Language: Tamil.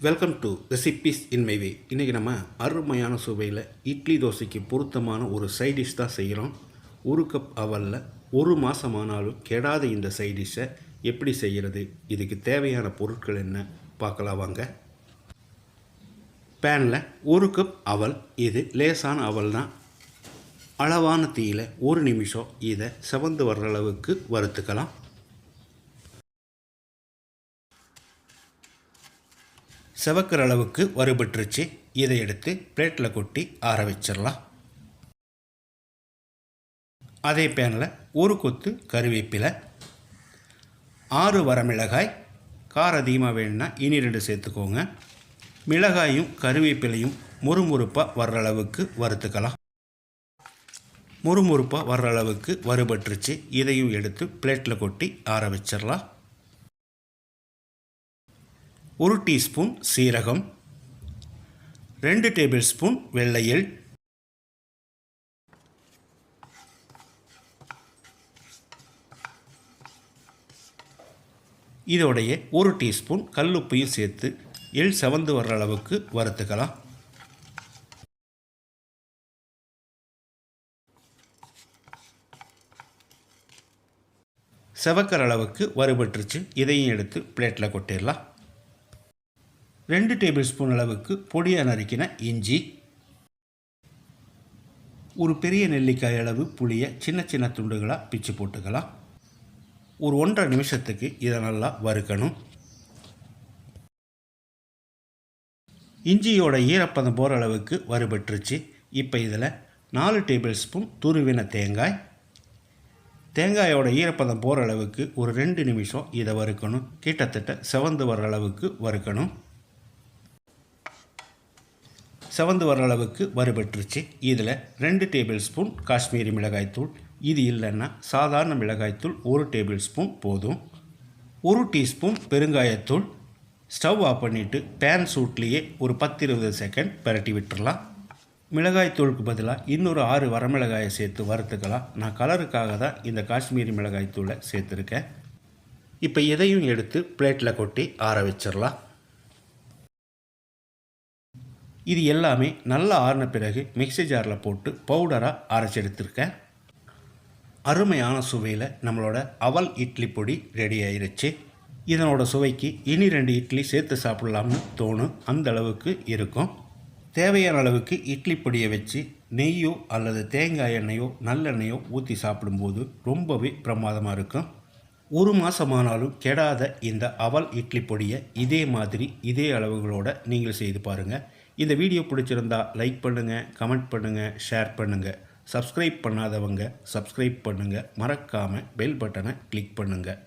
Welcome to recipes in my way. இன்றைக்கி நம்ம அருமையான சுவையில் இட்லி தோசைக்கு பொருத்தமான ஒரு சைட் டிஷ் தான் செய்கிறோம். ஒரு கப் அவலில் ஒரு மாதம் ஆனாலும் கெடாத இந்த சைட் டிஷ்ஷை எப்படி செய்கிறது, இதுக்கு தேவையான பொருட்கள் என்ன பார்க்கலாம் வாங்க. பேனில் ஒரு கப் அவல், இது லேசான அவல் தான். அளவான தீயில் ஒரு நிமிஷம் இதை செவந்து வர்ற அளவுக்கு வறுத்துக்கலாம். செவக்கிற அளவுக்கு வறுபட்டுருச்சு. இதை எடுத்து பிளேட்டில் கொட்டி ஆற வச்சிடலாம். அதே பேனில் ஒரு கொத்து கருவேப்பிலை, 6 வரமிளகாய், காரம் அதிகமாக வேணும்னா இனி 2 சேர்த்துக்கோங்க. மிளகாயும் கருவேப்பிலையும் முறுமுறுப்பாக வர்ற அளவுக்கு வறுத்துக்கலாம். முறுமுறுப்பாக வர்ற அளவுக்கு வறுபட்டுருச்சு. இதையும் எடுத்து பிளேட்டில் கொட்டி ஆற வச்சிடலாம். 1 டீஸ்பூன் சீரகம், 2 டேபிள் ஸ்பூன் வெள்ளை எள், இதோடைய 1 டீஸ்பூன் கல்லுப்பையும் சேர்த்து எள் செவந்து வர்ற அளவுக்கு வறுத்துக்கலாம். செவக்கிற அளவுக்கு வறுபட்டுருச்சு. இதையும் எடுத்து பிளேட்டில் கொட்டிடலாம். 2 டேபிள் ஸ்பூன் அளவுக்கு பொடியாக நறுக்கின இஞ்சி, ஒரு பெரிய நெல்லிக்காய் அளவு புளியை சின்ன சின்ன துண்டுகளாக பிச்சு போட்டுக்கலாம். ஒரு 1.5 நிமிஷத்துக்கு இதை நல்லா வறுக்கணும். இஞ்சியோட ஈரப்பதம் போகிற அளவுக்கு வறுபட்டுருச்சு. இப்போ இதில் 4 டேபிள் ஸ்பூன் துருவின தேங்காய், தேங்காயோட ஈரப்பதம் போகிற அளவுக்கு ஒரு 2 நிமிஷம் இதை வறுக்கணும். கிட்டத்தட்ட செவந்து வர்ற அளவுக்கு வறுக்கணும். செவந்து வர அளவுக்கு வறுபட்டுருச்சு. இதில் 2 டேபிள் ஸ்பூன் காஷ்மீரி மிளகாய்த்தூள், இது இல்லைன்னா சாதாரண மிளகாய்த்தூள் 1 டேபிள் ஸ்பூன் போதும். 1 டீஸ்பூன் பெருங்காயத்தூள். ஸ்டவ் ஆஃப் பண்ணிவிட்டு பேன் சூட்லேயே ஒரு 10-20 செகண்ட் பரட்டி விட்டுடலாம். மிளகாய்த்தூளுக்கு பதிலாக இன்னொரு 6 வரமிளகாயை சேர்த்து வறுத்துக்கலாம். நான் கலருக்காக தான் இந்த காஷ்மீரி மிளகாய்த்தூளை சேர்த்துருக்கேன். இப்போ இதையும் எடுத்து பிளேட்டில் கொட்டி ஆற வச்சிடலாம். இது எல்லாமே நல்லா ஆறின பிறகு மிக்ஸி ஜாரில் போட்டு பவுடராக அரைச்சி எடுத்துருக்கேன். அருமையான சுவையில் நம்மளோட அவல் இட்லி பொடி ரெடி ஆயிருச்சு. இதனோட சுவைக்கு இனி 2 இட்லி சேர்த்து சாப்பிட்லாம்னு தோணும், அந்த அளவுக்கு இருக்கும். தேவையான அளவுக்கு இட்லி பொடியை வச்சு நெய்யோ அல்லது தேங்காய் எண்ணெயோ நல்லெண்ணெயோ ஊற்றி சாப்பிடும்போது ரொம்பவே பிரமாதமாக இருக்கும். ஒரு மாதமானாலும் கெடாத இந்த அவல் இட்லி பொடியை இதே மாதிரி இதே அளவுகளோடு நீங்கள் செய்து பாருங்கள். இந்த வீடியோ பிடிச்சிருந்தா லைக் பண்ணுங்கள், கமெண்ட் பண்ணுங்கள், ஷேர் பண்ணுங்கள். சப்ஸ்கிரைப் பண்ணாதவங்க சப்ஸ்கிரைப் பண்ணுங்கள். மறக்காமல் பெல் பட்டனை கிளிக் பண்ணுங்கள்.